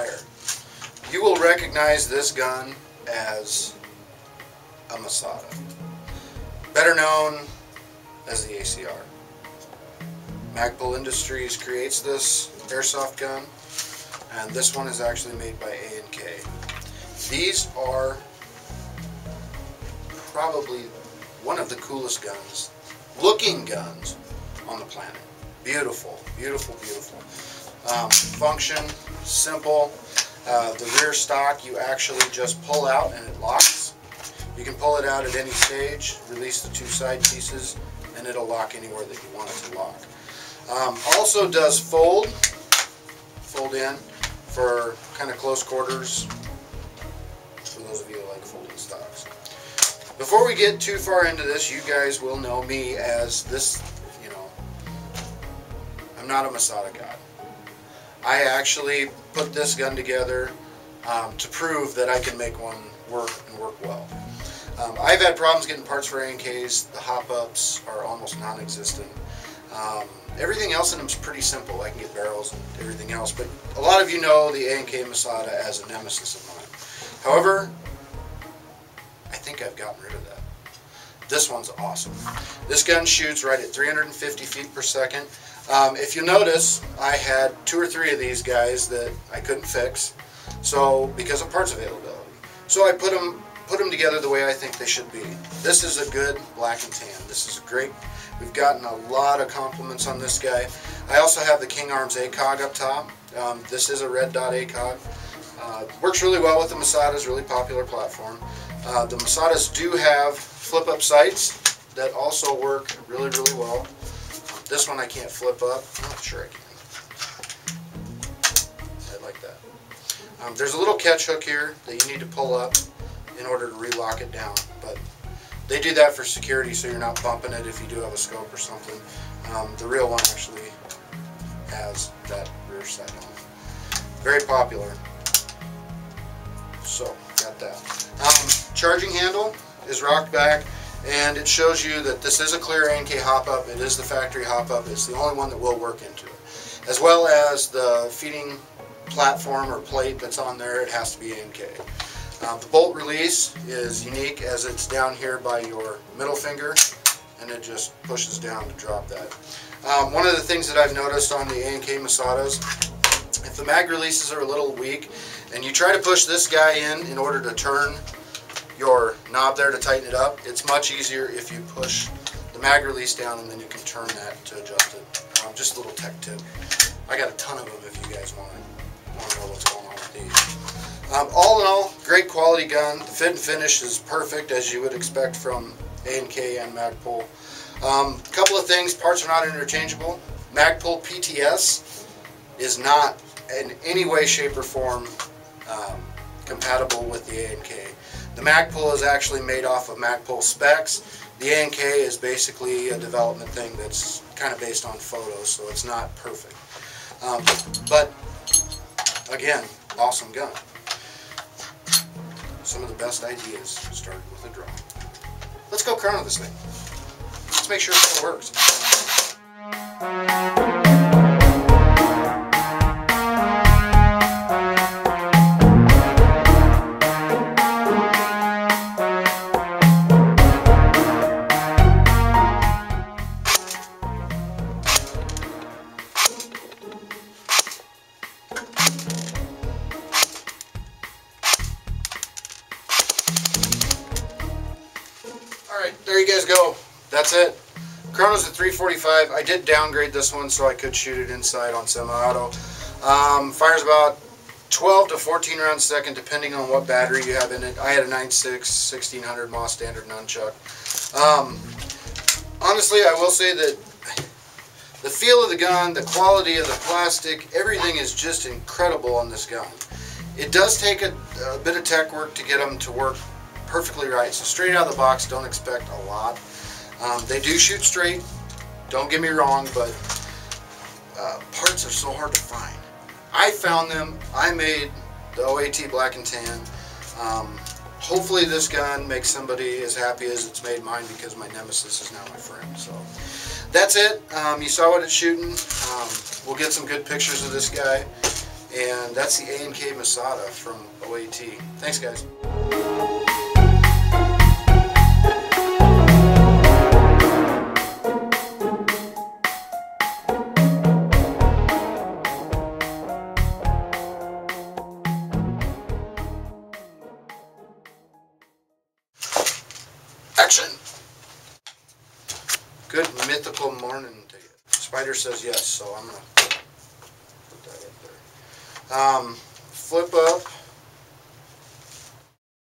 fire. You will recognize this gun as a Masada, better known as the ACR. Magpul Industries creates this airsoft gun, and this one is actually made by A&K. These are probably one of the coolest guns, looking guns on the planet. Beautiful, beautiful, beautiful. Function, simple. The rear stock you actually just pull out and it locks. You can pull it out at any stage, release the two side pieces, and it'll lock anywhere that you want it to lock. Also does fold in for kind of close quarters, for those of you that like folding stocks. Before we get too far into this, you guys will know me as this, you know, I'm not a Masada god. I actually put this gun together to prove that I can make one work and work well. I've had problems getting parts for A&Ks. The hop-ups are almost non-existent. Everything else in them is pretty simple. I can get barrels and everything else, but a lot of you know the A&K Masada as a nemesis of mine. However, I think I've gotten rid of that. This one's awesome. This gun shoots right at 350 feet per second. If you notice, I had 2 or 3 of these guys that I couldn't fix, so because of parts availability. So I put them together the way I think they should be. This is a good black and tan. This is great. We've gotten a lot of compliments on this guy. I also have the King Arms ACOG up top. This is a red dot ACOG. Works really well with the Masadas, really popular platform. The Masadas do have flip-up sights that also work really, really well. This one I can't flip up. I'm not sure I can. I like that. There's a little catch hook here that you need to pull up in order to relock it down, but they do that for security so you're not bumping it if you do have a scope or something. The real one actually has that rear sight on. Very popular. So, got that. Charging handle is rocked back, and it shows you that this is a clear A&K hop-up. It is the factory hop-up. It's the only one that will work into it. As well as the feeding platform or plate that's on there, it has to be A&K. The bolt release is unique as it's down here by your middle finger, and it just pushes down to drop that. One of the things that I've noticed on the A&K Masadas, if the mag releases are a little weak, and you try to push this guy in order to turn your knob there to tighten it up, it's much easier if you push the mag release down and then you can turn that to adjust it. Just a little tech tip. I got a ton of them if you guys want to know what's going on with these. All in all, great quality gun. The fit and finish is perfect as you would expect from A&K and Magpul. Couple of things, parts are not interchangeable. Magpul PTS is not in any way, shape, or form compatible with the A&K. The Magpul is actually made off of Magpul specs. The A&K is basically a development thing that's kind of based on photos, so it's not perfect. But again, awesome gun. Some of the best ideas started with a drone. Let's go chrono this thing. Let's make sure it still works. There you guys go. That's it. Chrono's at 345. I did downgrade this one so I could shoot it inside on semi-auto. Fires about 12 to 14 rounds a second depending on what battery you have in it. I had a 9.6 1600 Moss standard nunchuck. Honestly, I will say that the feel of the gun, the quality of the plastic, everything is just incredible on this gun. It does take a bit of tech work to get them to work perfectly right, so straight out of the box, don't expect a lot. They do shoot straight, don't get me wrong, but parts are so hard to find. I found them. I made the OAT black and tan. Hopefully this gun makes somebody as happy as it's made mine, because my nemesis is now my friend. So that's it. You saw what it's shooting. We'll get some good pictures of this guy, And that's the A&K Masada from OAT. Thanks, guys. Action! Good mythical morning to you. Spider says yes, so I'm going to put that up there. Flip up.